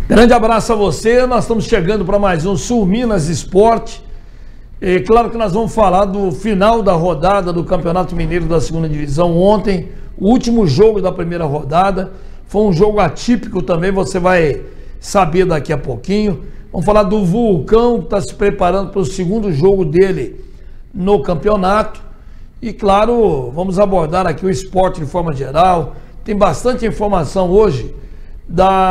Grande abraço a você, nós estamos chegando para mais um Sul Minas Esporte. E claro que nós vamos falar do final da rodada do Campeonato Mineiro da Segunda Divisão ontem, o último jogo da primeira rodada. Foi um jogo atípico também, você vai saber daqui a pouquinho. Vamos falar do Vulcão, que está se preparando para o segundo jogo dele no campeonato. E claro, vamos abordar aqui o esporte de forma geral. Tem bastante informação hoje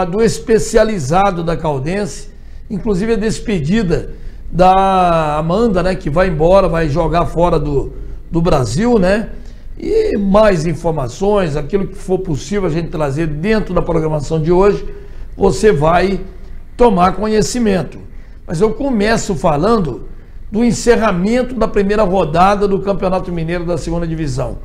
do especializado da Caldense, inclusive a despedida da Amanda, né, que vai embora, vai jogar fora do Brasil, né? E mais informações, aquilo que for possível a gente trazer dentro da programação de hoje, você vai tomar conhecimento. Mas eu começo falando do encerramento da primeira rodada do Campeonato Mineiro da Segunda Divisão.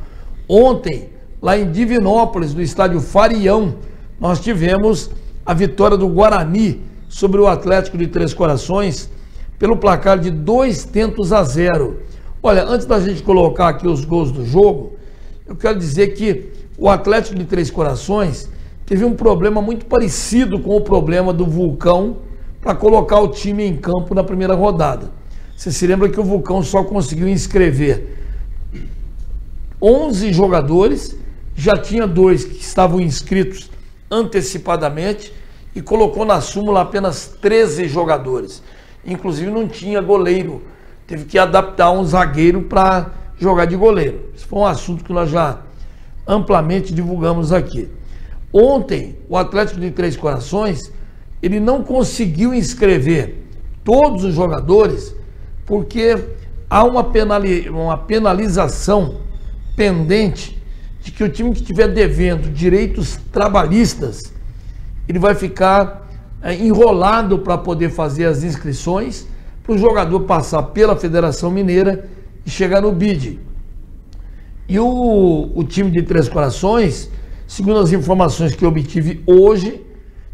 Ontem, lá em Divinópolis, no estádio Farião, nós tivemos a vitória do Guarani sobre o Atlético de Três Corações pelo placar de 2-0. Olha, antes da gente colocar aqui os gols do jogo, eu quero dizer que o Atlético de Três Corações teve um problema muito parecido com o problema do Vulcão para colocar o time em campo na primeira rodada. Você se lembra que o Vulcão só conseguiu inscrever 11 jogadores, já tinha 2 que estavam inscritos antecipadamente e colocou na súmula apenas 13 jogadores. Inclusive não tinha goleiro, teve que adaptar um zagueiro para jogar de goleiro. Esse foi um assunto que nós já amplamente divulgamos aqui. Ontem, o Atlético de Três Corações, ele não conseguiu inscrever todos os jogadores porque há uma penalização pendente de que o time que estiver devendo direitos trabalhistas, ele vai ficar enrolado para poder fazer as inscrições, para o jogador passar pela Federação Mineira e chegar no BID. E o time de Três Corações, segundo as informações que eu obtive hoje,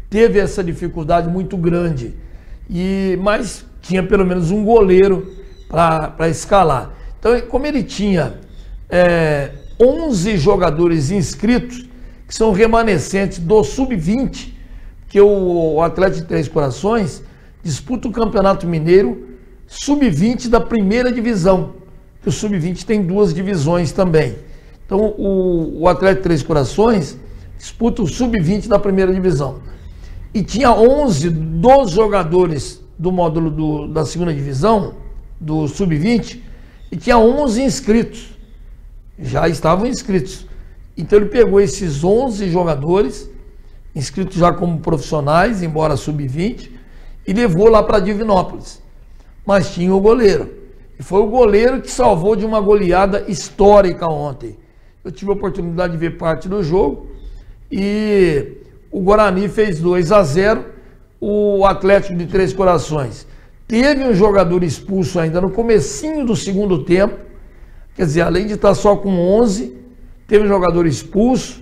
teve essa dificuldade muito grande, mas tinha pelo menos um goleiro para escalar. Então, como ele tinha 11 jogadores inscritos, que são remanescentes do Sub-20, que o Atlético de Três Corações disputa o Campeonato Mineiro Sub-20 da primeira divisão, que o Sub-20 tem 2 divisões também. Então o Atlético de Três Corações disputa o Sub-20 da primeira divisão. E tinha 11 dos jogadores do módulo da segunda divisão, do Sub-20, e tinha 11 inscritos. Já estavam inscritos. Então ele pegou esses 11 jogadores, inscritos já como profissionais, embora Sub-20, e levou lá para Divinópolis. Mas tinha o goleiro. E foi o goleiro que salvou de uma goleada histórica ontem. Eu tive a oportunidade de ver parte do jogo e o Guarani fez 2-0. O Atlético de Três Corações teve um jogador expulso ainda no comecinho do segundo tempo. Quer dizer, além de estar só com 11, teve um jogador expulso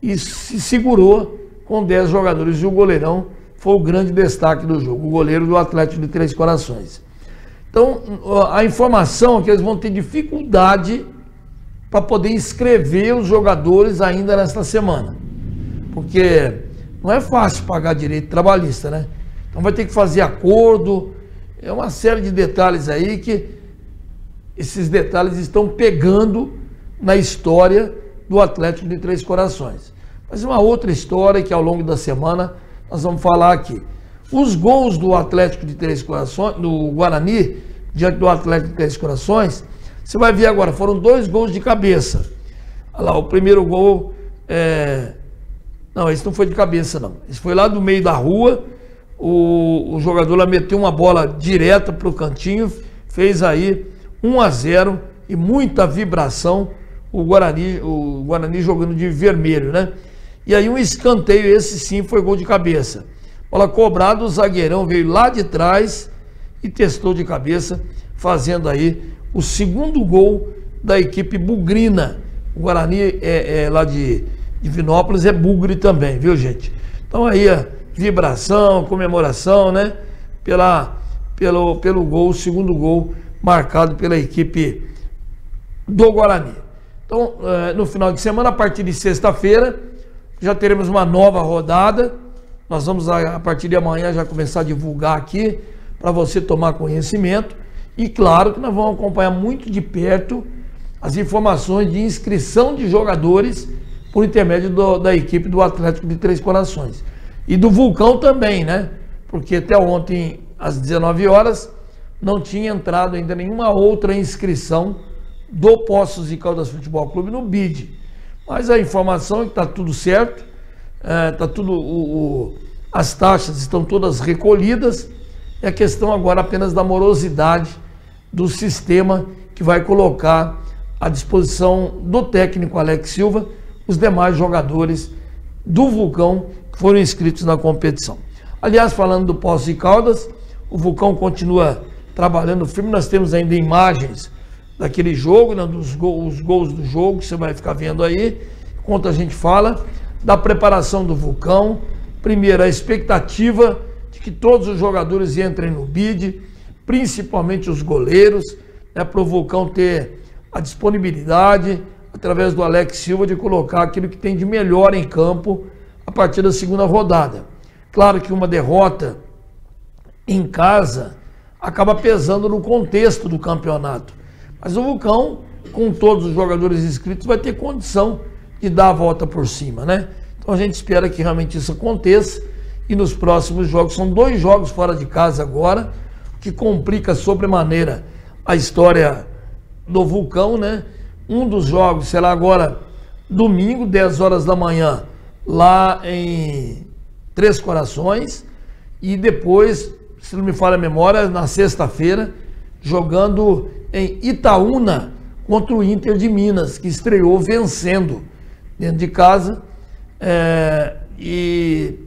e se segurou com 10 jogadores. E o goleirão foi o grande destaque do jogo, o goleiro do Atlético de Três Corações. Então, a informação é que eles vão ter dificuldade para poder inscrever os jogadores ainda nesta semana. Porque não é fácil pagar direito trabalhista, né? Então vai ter que fazer acordo, é uma série de detalhes aí que esses detalhes estão pegando na história do Atlético de Três Corações. Mas uma outra história que ao longo da semana nós vamos falar aqui. Os gols do Atlético de Três Corações, do Guarani, diante do Atlético de Três Corações, você vai ver agora, foram 2 gols de cabeça. Olha lá, o primeiro gol, não, esse não foi de cabeça não, esse foi lá do meio da rua, o jogador lá meteu uma bola direta para o cantinho, fez aí 1-0 e muita vibração, o Guarani jogando de vermelho, né? E aí um escanteio, esse sim foi gol de cabeça. Bola cobrada, o zagueirão veio lá de trás e testou de cabeça, fazendo aí o segundo gol da equipe bugrina. O Guarani lá de Divinópolis é bugre também, viu, gente? Então aí a vibração, comemoração, né? Pelo gol, o segundo gol marcado pela equipe do Guarani. Então, no final de semana, a partir de sexta-feira, já teremos uma nova rodada Nós vamos, a partir de amanhã, já começar a divulgar aqui, para você tomar conhecimento. E claro que nós vamos acompanhar muito de perto as informações de inscrição de jogadores por intermédio da equipe do Atlético de Três Corações. E do Vulcão também, né? Porque até ontem, às 19 horas, não tinha entrado ainda nenhuma outra inscrição do Poços de Caldas Futebol Clube no BID. Mas a informação é que está tudo certo, as taxas estão todas recolhidas, é a questão agora apenas da morosidade do sistema que vai colocar à disposição do técnico Alex Silva os demais jogadores do Vulcão que foram inscritos na competição. Aliás, falando do Poços de Caldas, o Vulcão continua trabalhando firme. Nós temos ainda imagens daquele jogo, né, os gols do jogo, que você vai ficar vendo aí, enquanto a gente fala da preparação do Vulcão. Primeiro, a expectativa de que todos os jogadores entrem no BID, principalmente os goleiros, né, para o Vulcão ter a disponibilidade, através do Alex Silva, de colocar aquilo que tem de melhor em campo a partir da segunda rodada. Claro que uma derrota em casa acaba pesando no contexto do campeonato, mas o Vulcão, com todos os jogadores inscritos, vai ter condição de dar a volta por cima, né? Então a gente espera que realmente isso aconteça, e nos próximos jogos, são 2 jogos fora de casa agora, que complica sobremaneira a história do Vulcão, né? Um dos jogos será agora domingo, 10 horas da manhã, lá em Três Corações, e depois, se não me falha a memória, na sexta-feira, jogando em Itaúna contra o Inter de Minas, que estreou vencendo dentro de casa, e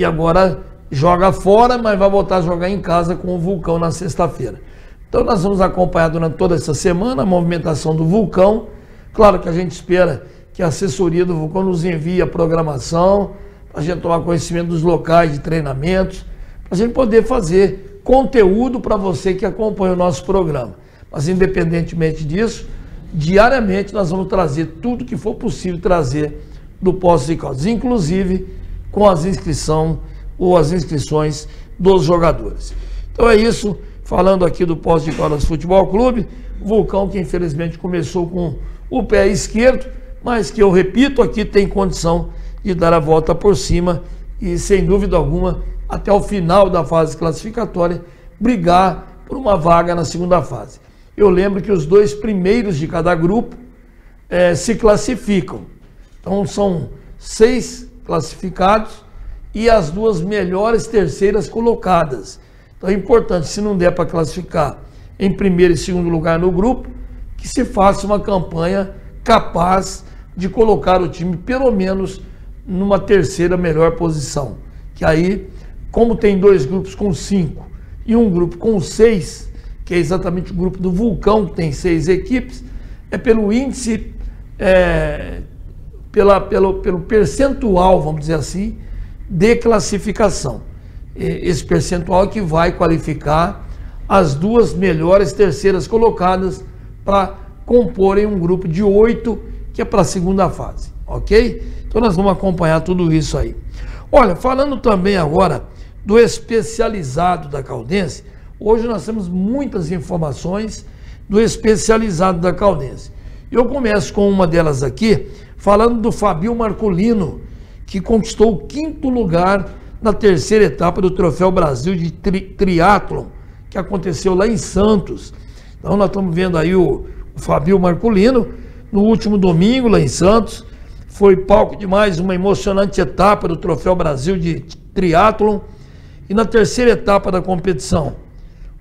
agora joga fora, mas vai voltar a jogar em casa com o Vulcão na sexta-feira. Então nós vamos acompanhar durante toda essa semana a movimentação do Vulcão. Claro que a gente espera que a assessoria do Vulcão nos envie a programação, para a gente tomar conhecimento dos locais de treinamentos, para a gente poder fazer conteúdo para você que acompanha o nosso programa. Mas independentemente disso, diariamente nós vamos trazer tudo que for possível trazer do Poços de Caldas, inclusive com as inscrições dos jogadores. Então é isso, falando aqui do Poços de Caldas Futebol Clube, o Vulcão que infelizmente começou com o pé esquerdo, mas que eu repito aqui, tem condição de dar a volta por cima e, sem dúvida alguma, até o final da fase classificatória, brigar por uma vaga na segunda fase. Eu lembro que os 2 primeiros de cada grupo se classificam. Então são 6 classificados e as 2 melhores terceiras colocadas. Então é importante, se não der para classificar em primeiro e segundo lugar no grupo, que se faça uma campanha capaz de colocar o time pelo menos numa terceira melhor posição. Que aí, como tem 2 grupos com 5 e um grupo com 6, que é exatamente o grupo do Vulcão, que tem 6 equipes, é pelo índice, pelo percentual, vamos dizer assim, de classificação. Esse percentual é que vai qualificar as 2 melhores terceiras colocadas para comporem um grupo de 8, que é para a segunda fase, ok? Então nós vamos acompanhar tudo isso aí. Olha, falando também agora do especializado da Caldense, hoje nós temos muitas informações do especializado da Caldense. Eu começo com uma delas aqui, falando do Fabio Marculino, que conquistou o 5º lugar na terceira etapa do Troféu Brasil de Triatlon, que aconteceu lá em Santos. Então nós estamos vendo aí o Fabio Marculino, no último domingo lá em Santos, foi palco de mais uma emocionante etapa do Troféu Brasil de Triatlon, e na terceira etapa da competição,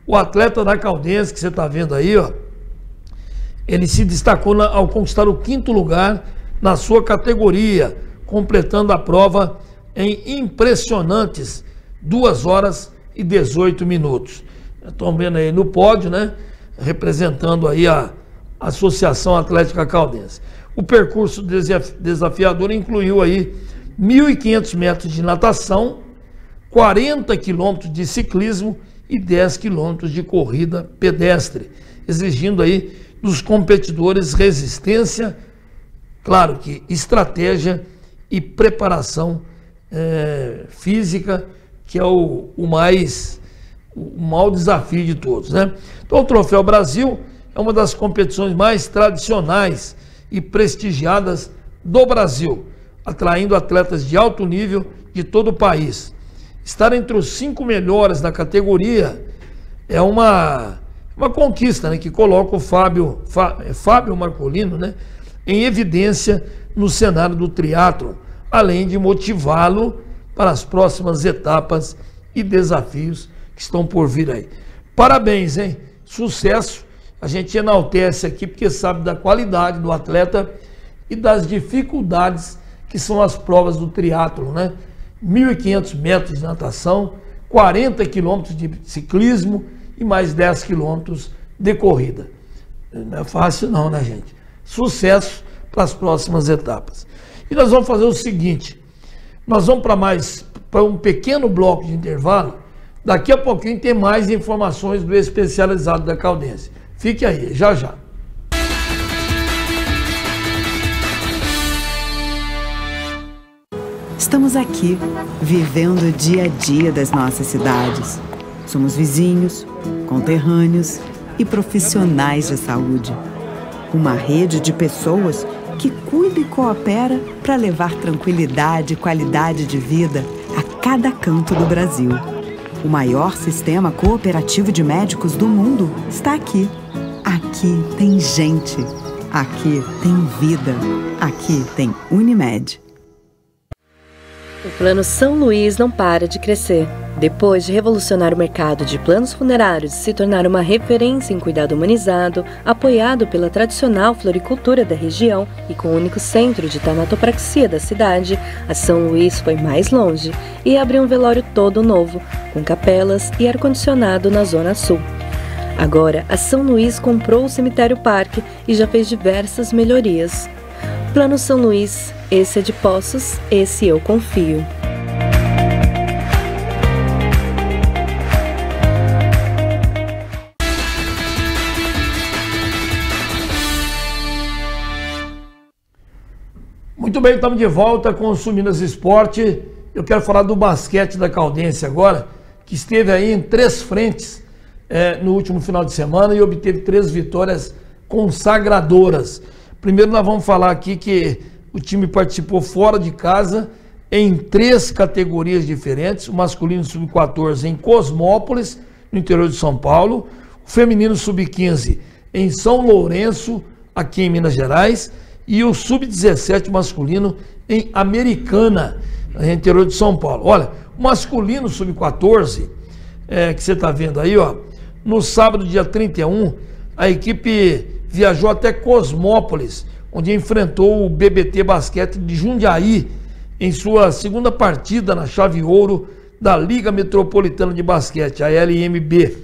o atleta da Caldense, que você está vendo aí, ó, ele se destacou ao conquistar o 5º lugar na sua categoria, completando a prova em impressionantes 2 horas e 18 minutos. Estão vendo aí no pódio, né? Representando aí a Associação Atlética Caldense. O percurso desafiador incluiu aí 1.500 metros de natação, 40 quilômetros de ciclismo e 10 quilômetros de corrida pedestre, exigindo aí dos competidores resistência, claro que estratégia e preparação física, que é o maior desafio de todos, né? Então o Troféu Brasil é uma das competições mais tradicionais e prestigiadas do Brasil, atraindo atletas de alto nível de todo o país. Estar entre os 5 melhores na categoria é uma conquista, né, que coloca o Fábio Marcolino, né, em evidência no cenário do triatlon, além de motivá-lo para as próximas etapas e desafios que estão por vir aí. Parabéns, hein? Sucesso. A gente enaltece aqui porque sabe da qualidade do atleta e das dificuldades que são as provas do triatlon, né? 1.500 metros de natação, 40 quilômetros de ciclismo e mais 10 quilômetros de corrida. Não é fácil não, né, gente? Sucesso para as próximas etapas. E nós vamos fazer o seguinte, nós vamos para um pequeno bloco de intervalo. Daqui a pouquinho tem mais informações do especializado da Caldense. Fique aí, já já. Estamos aqui, vivendo o dia a dia das nossas cidades. Somos vizinhos, conterrâneos e profissionais de saúde. Uma rede de pessoas que cuida e coopera para levar tranquilidade e qualidade de vida a cada canto do Brasil. O maior sistema cooperativo de médicos do mundo está aqui. Aqui tem gente. Aqui tem vida. Aqui tem Unimed. O Plano São Luís não para de crescer. Depois de revolucionar o mercado de planos funerários e se tornar uma referência em cuidado humanizado, apoiado pela tradicional floricultura da região e com o único centro de tanatopraxia da cidade, a São Luís foi mais longe e abriu um velório todo novo, com capelas e ar-condicionado na Zona Sul. Agora, a São Luís comprou o Cemitério Parque e já fez diversas melhorias. Plano São Luís, esse é de Poços, esse eu confio. Muito bem, estamos de volta com o Suminas Esporte. Eu quero falar do basquete da Caldense agora, que esteve aí em 3 frentes no último final de semana e obteve 3 vitórias consagradoras. Primeiro nós vamos falar aqui que o time participou fora de casa em 3 categorias diferentes, o masculino sub-14 em Cosmópolis, no interior de São Paulo, o feminino sub-15 em São Lourenço, aqui em Minas Gerais, e o sub-17 masculino em Americana, no interior de São Paulo. Olha, o masculino sub-14, que você está vendo aí, ó, no sábado, dia 31, a equipe viajou até Cosmópolis, onde enfrentou o BBT Basquete de Jundiaí em sua segunda partida na chave ouro da Liga Metropolitana de Basquete, a LMB.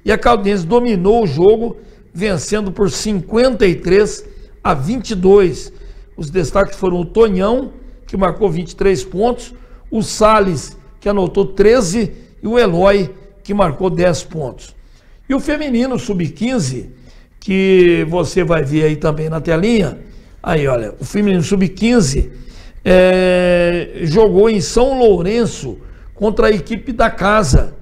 E a Caldense dominou o jogo, vencendo por 53-22. Os destaques foram o Tonhão, que marcou 23 pontos, o Salles, que anotou 13, e o Eloy, que marcou 10 pontos. E o feminino sub-15, que você vai ver aí também na telinha, aí olha, o feminino sub-15 jogou em São Lourenço contra a equipe da casa,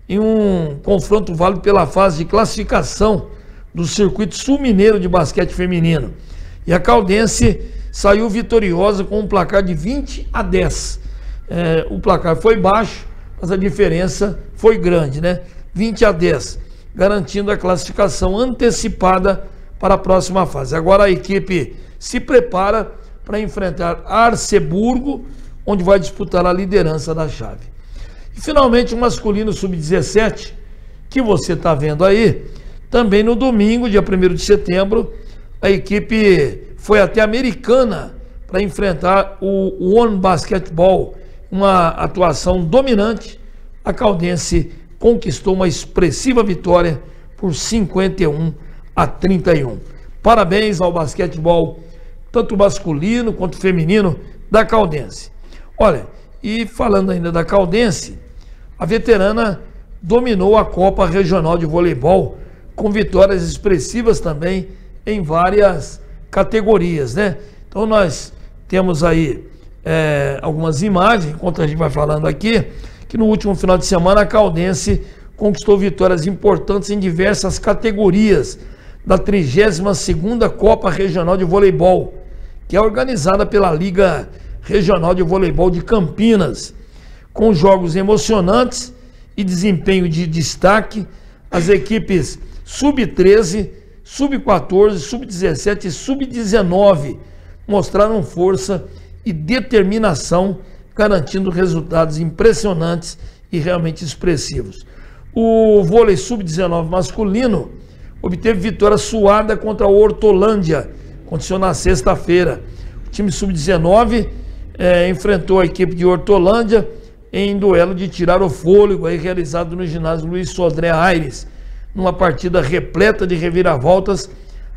em um confronto válido pela fase de classificação do circuito sul-mineiro de basquete feminino. E a Caldense saiu vitoriosa com um placar de 20-10. O placar foi baixo, mas a diferença foi grande, né? 20-10, garantindo a classificação antecipada para a próxima fase. Agora a equipe se prepara para enfrentar Arceburgo, onde vai disputar a liderança da chave. E finalmente o masculino sub-17, que você está vendo aí, também no domingo, dia 1º de setembro, a equipe foi até Americana para enfrentar o One Basketball, uma atuação dominante. A Caldense conquistou uma expressiva vitória por 51-31. Parabéns ao basquetebol, tanto masculino quanto feminino, da Caldense. Olha, e falando ainda da Caldense, a veterana dominou a Copa Regional de Voleibol, com vitórias expressivas também em várias categorias, né? Então nós temos aí algumas imagens, enquanto a gente vai falando aqui, que no último final de semana a Caldense conquistou vitórias importantes em diversas categorias da 32ª Copa Regional de Voleibol, que é organizada pela Liga Regional de Voleibol de Campinas, com jogos emocionantes e desempenho de destaque. As equipes Sub-13, Sub-14, Sub-17 e Sub-19 mostraram força e determinação, garantindo resultados impressionantes e realmente expressivos. O vôlei Sub-19 masculino obteve vitória suada contra o Hortolândia, aconteceu na sexta-feira. O time Sub-19 enfrentou a equipe de Hortolândia em duelo de tirar o fôlego, aí realizado no ginásio Luiz Sodré Aires. Numa partida repleta de reviravoltas,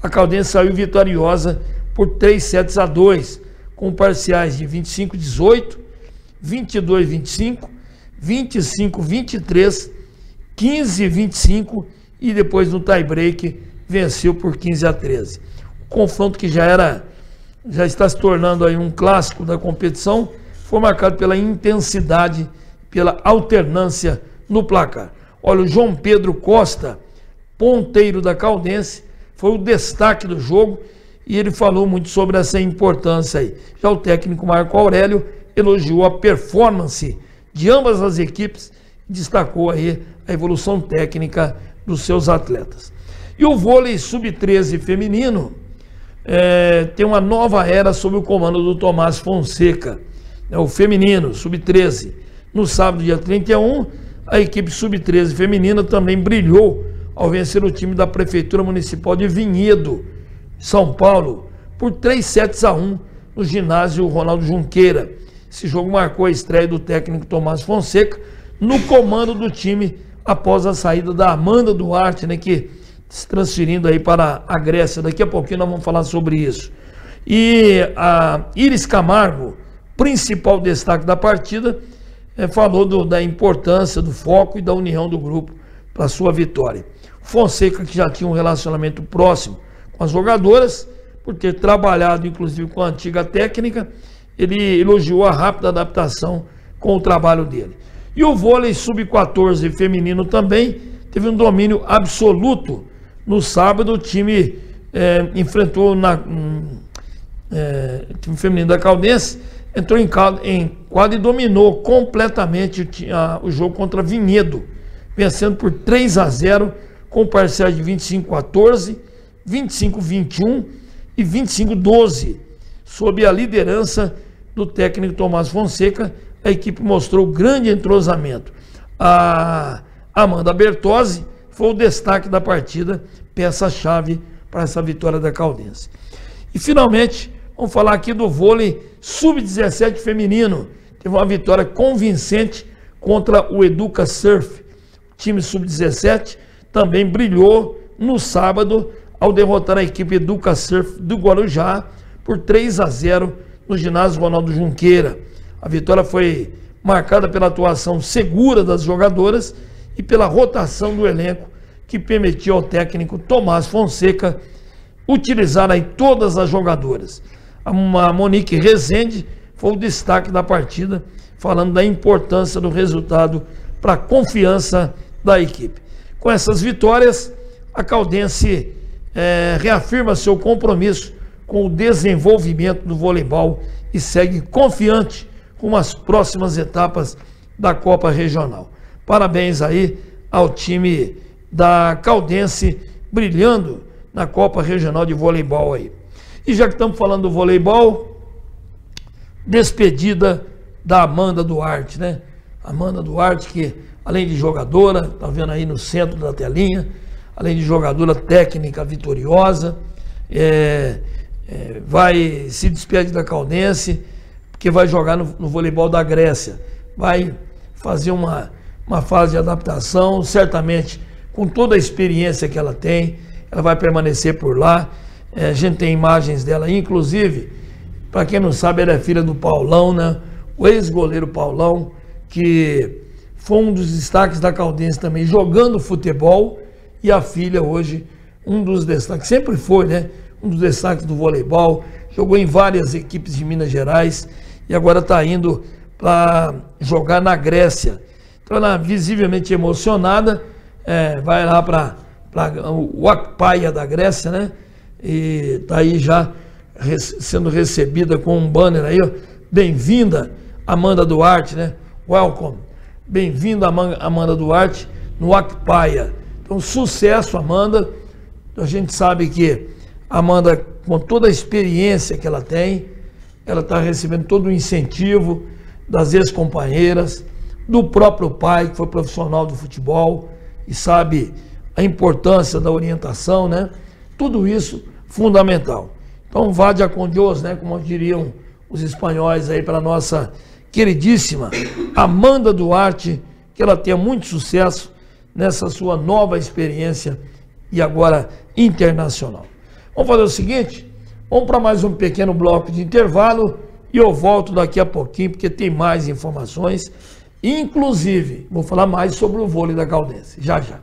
a Caldense saiu vitoriosa por 3-2, com parciais de 25-18, 22-25, 25-23, 15-25 e depois no tie-break venceu por 15-13. O confronto, que já está se tornando aí um clássico da competição, foi marcado pela intensidade, pela alternância no placar. Olha, o João Pedro Costa, ponteiro da Caldense, foi o destaque do jogo e ele falou muito sobre essa importância aí. Já o técnico Marco Aurélio elogiou a performance de ambas as equipes e destacou aí a evolução técnica dos seus atletas. E o vôlei Sub-13 feminino tem uma nova era sob o comando do Tomás Fonseca. O feminino Sub-13, no sábado, dia 31, a equipe Sub-13 feminina também brilhou ao vencer o time da Prefeitura Municipal de Vinhedo, São Paulo, por 3-1 no ginásio Ronaldo Junqueira. Esse jogo marcou a estreia do técnico Tomás Fonseca no comando do time após a saída da Amanda Duarte, né, que se transferindo aí para a Grécia. Daqui a pouquinho nós vamos falar sobre isso. E a Iris Camargo, principal destaque da partida, falou da importância, do foco e da união do grupo para a sua vitória. Fonseca, que já tinha um relacionamento próximo com as jogadoras, por ter trabalhado inclusive com a antiga técnica, ele elogiou a rápida adaptação com o trabalho dele. E o vôlei Sub-14 feminino também teve um domínio absoluto. No sábado, o time enfrentou o time feminino da Caldense, entrou em quadra e dominou completamente o jogo contra Vinhedo, vencendo por 3-0, com parciais de 25-14, 25-21 e 25-12. Sob a liderança do técnico Tomás Fonseca, a equipe mostrou grande entrosamento. A Amanda Bertozzi foi o destaque da partida, peça-chave para essa vitória da Caldense. E finalmente, vamos falar aqui do vôlei Sub-17 feminino. Teve uma vitória convincente contra o Educa Surf. O time Sub-17 também brilhou no sábado ao derrotar a equipe Educa Surf do Guarujá por 3-0 no ginásio Ronaldo Junqueira. A vitória foi marcada pela atuação segura das jogadoras e pela rotação do elenco, que permitiu ao técnico Tomás Fonseca utilizar aí todas as jogadoras. A Monique Rezende foi o destaque da partida, falando da importância do resultado para a confiança da equipe. Com essas vitórias, a Caldense reafirma seu compromisso com o desenvolvimento do voleibol e segue confiante com as próximas etapas da Copa Regional. Parabéns aí ao time da Caldense, brilhando na Copa Regional de Voleibol aí. E já que estamos falando do voleibol, despedida da Amanda Duarte, né? Amanda Duarte, que além de jogadora, tá vendo aí no centro da telinha, além de jogadora técnica vitoriosa, vai se despedir da Caldense, porque vai jogar no voleibol da Grécia. Vai fazer uma fase de adaptação, certamente com toda a experiência que ela tem, ela vai permanecer por lá. A gente tem imagens dela, inclusive, para quem não sabe, ela é filha do Paulão, né? O ex-goleiro Paulão, que foi um dos destaques da Caldense também, jogando futebol, e a filha hoje, um dos destaques, sempre foi, né? Um dos destaques do voleibol, jogou em várias equipes de Minas Gerais, e agora está indo para jogar na Grécia. Então ela visivelmente emocionada, vai lá para o Akpaia da Grécia, né? E está aí já sendo recebida com um banner aí, ó. Bem-vinda, Amanda Duarte, né? Welcome. Bem-vinda, Amanda Duarte, no Akpaia. Então, sucesso, Amanda. A gente sabe que a Amanda, com toda a experiência que ela tem, ela está recebendo todo o incentivo das ex-companheiras, do próprio pai, que foi profissional do futebol e sabe a importância da orientação, né? Tudo isso fundamental. Então, vade con Dios, né? Como diriam os espanhóis aí, para a nossa queridíssima Amanda Duarte, que ela tenha muito sucesso nessa sua nova experiência e agora internacional. Vamos fazer o seguinte, vamos para mais um pequeno bloco de intervalo e eu volto daqui a pouquinho, porque tem mais informações, inclusive vou falar mais sobre o vôlei da Caldense, já já.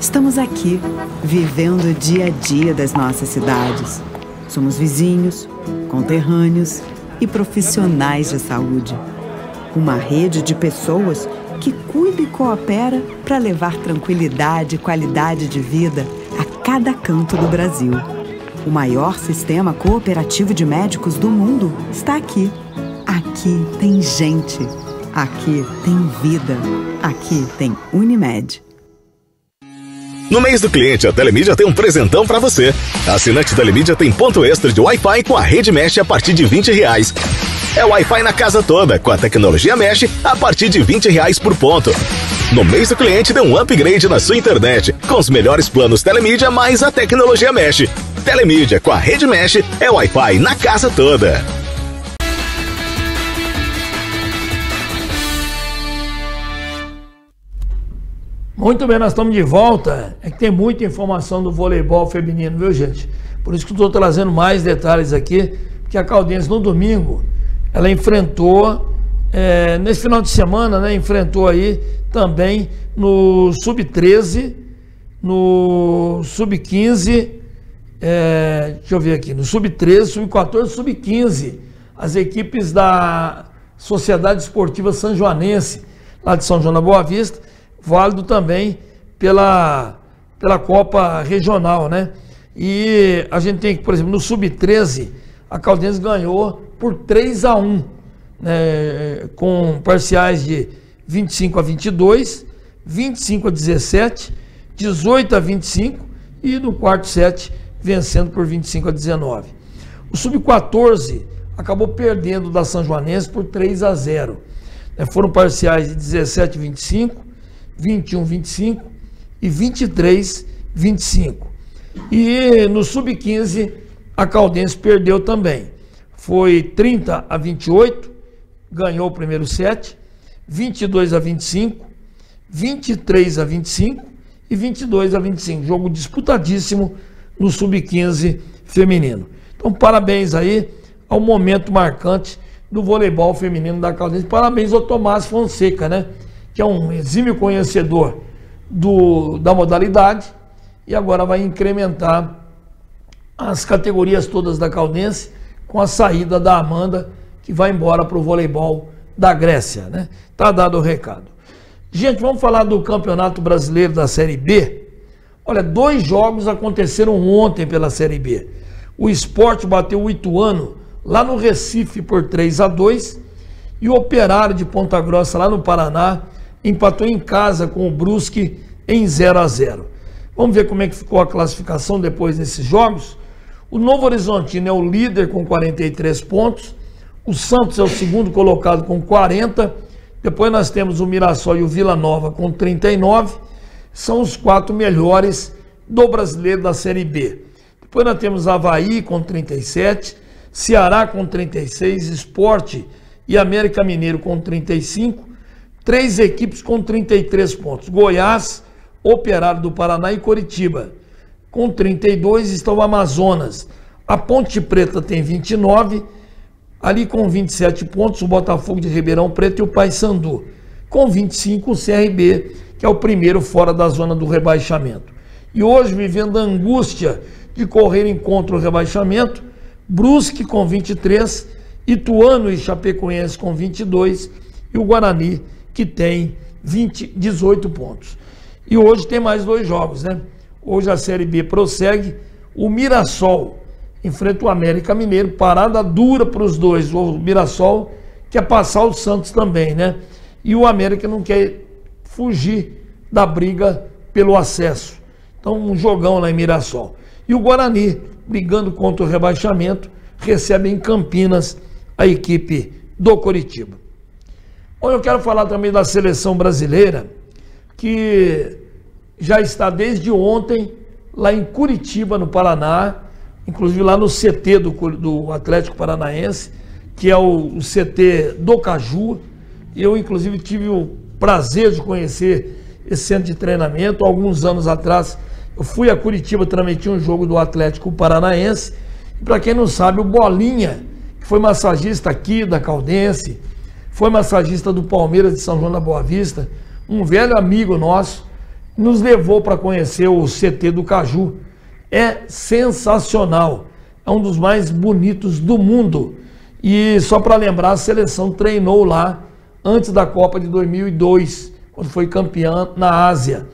Estamos aqui, vivendo o dia a dia das nossas cidades. Somos vizinhos, conterrâneos e profissionais de saúde. Uma rede de pessoas que cuida e coopera para levar tranquilidade e qualidade de vida a cada canto do Brasil. O maior sistema cooperativo de médicos do mundo está aqui. Aqui tem gente. Aqui tem vida. Aqui tem Unimed. No mês do cliente, a Telemídia tem um presentão pra você. A assinante Telemídia tem ponto extra de Wi-Fi com a rede Mesh a partir de R$20. É Wi-Fi na casa toda, com a tecnologia Mesh a partir de R$20 por ponto. No mês do cliente, dê um upgrade na sua internet, com os melhores planos Telemídia mais a tecnologia Mesh. Telemídia com a rede Mesh é Wi-Fi na casa toda. Muito bem, nós estamos de volta. É que tem muita informação do voleibol feminino, viu, gente? Por isso que eu estou trazendo mais detalhes aqui, porque a Caldense no domingo, ela enfrentou, nesse final de semana, né, enfrentou aí também no Sub-13, no Sub-15, deixa eu ver aqui, no Sub-13, Sub-14, Sub-15, as equipes da Sociedade Esportiva Sanjoanense, lá de São João da Boa Vista, válido também pela Copa Regional, né? E a gente tem que, por exemplo, no Sub-13, a Caldense ganhou por 3-1, né? Com parciais de 25-22, 25-17, 18-25 e no quarto set vencendo por 25-19. O Sub-14 acabou perdendo da Sanjoanense por 3-0. Foram parciais de 17-25, 21-25 e 23-25. E no Sub-15 a Caldense perdeu também. Foi 30-28, ganhou o primeiro set, 22-25, 23-25 e 22-25. Jogo disputadíssimo no Sub-15 feminino. Então, parabéns aí ao momento marcante do voleibol feminino da Caldense. Parabéns ao Tomás Fonseca, né? Que é um exímio conhecedor da modalidade e agora vai incrementar as categorias todas da Caldense com a saída da Amanda, que vai embora para o voleibol da Grécia, né? Tá dado o recado. Gente, vamos falar do Campeonato Brasileiro da Série B. Olha, 2 jogos aconteceram ontem pela Série B. O Sport bateu o Ituano lá no Recife por 3-2 e o Operário de Ponta Grossa lá no Paraná empatou em casa com o Brusque em 0-0. Vamos ver como é que ficou a classificação depois desses jogos. O Novo Horizontino é o líder com 43 pontos. O Santos é o segundo colocado com 40. Depois nós temos o Mirassol e o Vila Nova com 39. São os 4 melhores do Brasileiro da Série B. Depois nós temos Avaí com 37, Ceará com 36, Sport e América Mineiro com 35. 3 equipes com 33 pontos. Goiás, Operário do Paraná e Coritiba. Com 32 estão o Amazonas. A Ponte Preta tem 29. Ali com 27 pontos, o Botafogo de Ribeirão Preto e o Paysandu. Com 25, o CRB, que é o primeiro fora da zona do rebaixamento. E hoje, vivendo a angústia de correrem contra o rebaixamento, Brusque com 23, Ituano e Chapecoense com 22 e o Guarani que tem 18 pontos. E hoje tem mais 2 jogos, né? Hoje a Série B prossegue, o Mirassol enfrenta o América Mineiro, parada dura para os dois, o Mirassol quer passar o Santos também, né? E o América não quer fugir da briga pelo acesso. Então um jogão lá em Mirassol. E o Guarani, brigando contra o rebaixamento, recebe em Campinas a equipe do Coritiba. Hoje eu quero falar também da seleção brasileira, que já está desde ontem lá em Curitiba, no Paraná, inclusive lá no CT do Atlético Paranaense, que é o CT do Caju. Eu, inclusive, tive o prazer de conhecer esse centro de treinamento. Alguns anos atrás, eu fui a Curitiba transmitir um jogo do Atlético Paranaense. E para quem não sabe, o Bolinha, que foi massagista aqui da Caldense, foi massagista do Palmeiras de São João da Boa Vista, um velho amigo nosso, nos levou para conhecer o CT do Caju. É sensacional, é um dos mais bonitos do mundo. E só para lembrar, a seleção treinou lá antes da Copa de 2002, quando foi campeã na Ásia.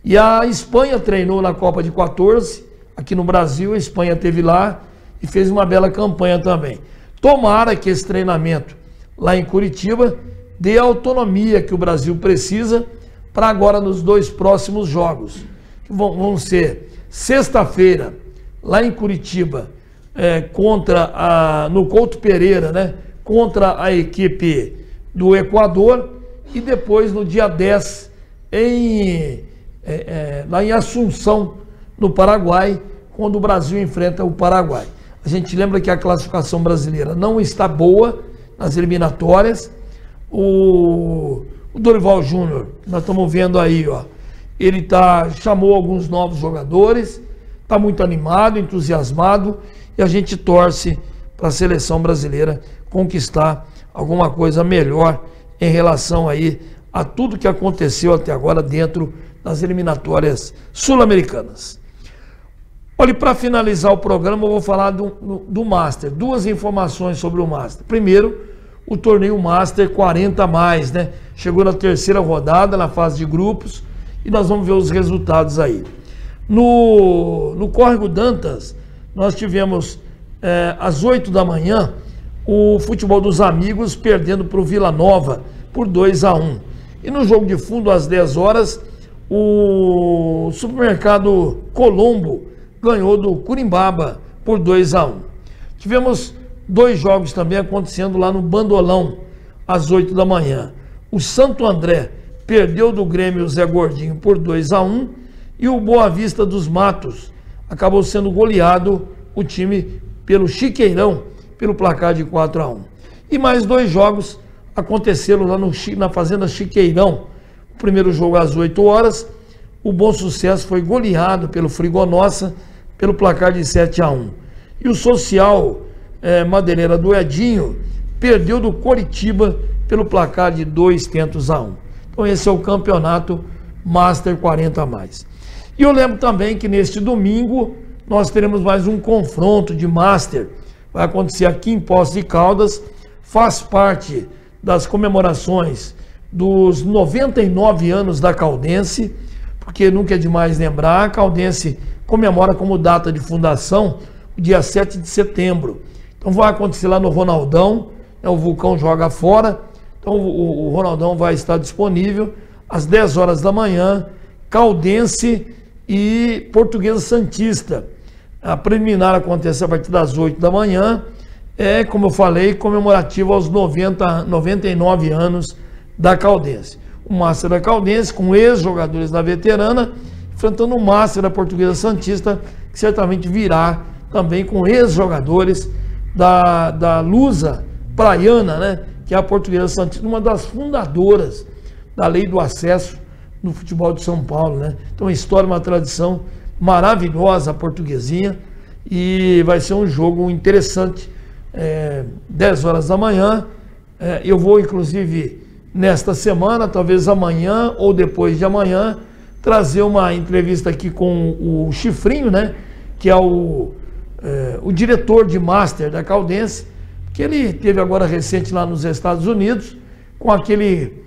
E a Espanha treinou na Copa de 14, aqui no Brasil, a Espanha esteve lá e fez uma bela campanha também. Tomara que esse treinamento lá em Curitiba dê a autonomia que o Brasil precisa para agora nos 2 próximos jogos, que vão ser sexta-feira, lá em Curitiba, no Couto Pereira, né, contra a equipe do Equador, e depois no dia 10, lá em Assunção, no Paraguai, quando o Brasil enfrenta o Paraguai. A gente lembra que a classificação brasileira não está boa nas eliminatórias. O Dorival Júnior, nós estamos vendo aí, ó, ele chamou alguns novos jogadores, está muito animado, entusiasmado, e a gente torce para a seleção brasileira conquistar alguma coisa melhor em relação aí a tudo que aconteceu até agora dentro das eliminatórias sul-americanas. Olha, para finalizar o programa, eu vou falar do Master. 2 informações sobre o Master. Primeiro, o torneio Master 40+, né? Chegou na 3ª rodada, na fase de grupos, e nós vamos ver os resultados aí. No Córrego Dantas, nós tivemos às 8 da manhã o Futebol dos Amigos perdendo para o Vila Nova por 2-1. E no jogo de fundo, às 10 horas, o Supermercado Colombo ganhou do Curimbaba por 2-1. Tivemos 2 jogos também acontecendo lá no Bandolão, às 8 da manhã. O Santo André perdeu do Grêmio Zé Gordinho por 2-1 e o Boa Vista dos Matos acabou sendo goleado, o time, pelo Chiqueirão, pelo placar de 4-1. E mais 2 jogos aconteceram lá na Fazenda Chiqueirão. O primeiro jogo às 8 horas, o Bom Sucesso foi goleado pelo Frigonossa pelo placar de 7-1. E o Social Madeireira do Edinho perdeu do Coritiba pelo placar de 2-1. Então esse é o campeonato Master 40+. E eu lembro também que neste domingo nós teremos mais um confronto de Master. Vai acontecer aqui em Poços de Caldas, faz parte das comemorações dos 99 anos da Caldense, porque nunca é demais lembrar, a Caldense comemora como data de fundação o dia 7 de setembro. Então vai acontecer lá no Ronaldão, o Vulcão joga fora, então o Ronaldão vai estar disponível às 10 horas da manhã, Caldense e Portuguesa Santista. A preliminar acontece a partir das 8 da manhã, como eu falei, comemorativo aos 99 anos da Caldense. O Master da Caldense, com ex-jogadores da veterana, enfrentando o Master da Portuguesa Santista, que certamente virá também com ex-jogadores da Lusa Praiana, né? Que é a Portuguesa Santista, uma das fundadoras da lei do acesso no futebol de São Paulo, né? Então, uma história, uma tradição maravilhosa, a Portuguesinha, e vai ser um jogo interessante, 10 horas da manhã. Eu vou, inclusive, nesta semana, talvez amanhã ou depois de amanhã, trazer uma entrevista aqui com o Chifrinho, né? que é o diretor de Master da Caldense, que ele teve agora recente lá nos Estados Unidos, com aquele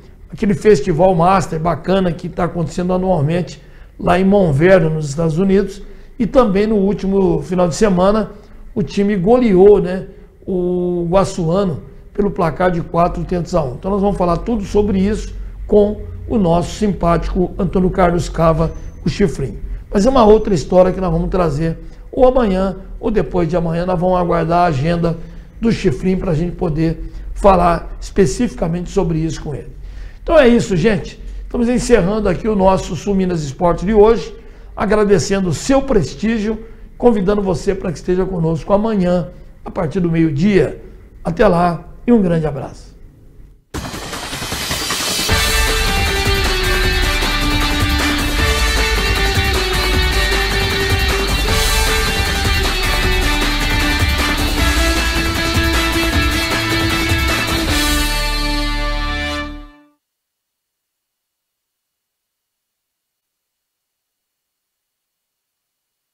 festival Master bacana que está acontecendo anualmente lá em Montverde, nos Estados Unidos, e também no último final de semana o time goleou, né, o Guaçuano pelo placar de 4-1. Então nós vamos falar tudo sobre isso com o nosso simpático Antônio Carlos Cava, o Chifrinho. Mas é uma outra história que nós vamos trazer ou amanhã ou depois de amanhã. Nós vamos aguardar a agenda do Chifrinho para a gente poder falar especificamente sobre isso com ele. Então é isso, gente. Estamos encerrando aqui o nosso Sul Minas Esporte de hoje, agradecendo o seu prestígio, convidando você para que esteja conosco amanhã, a partir do meio-dia. Até lá e um grande abraço.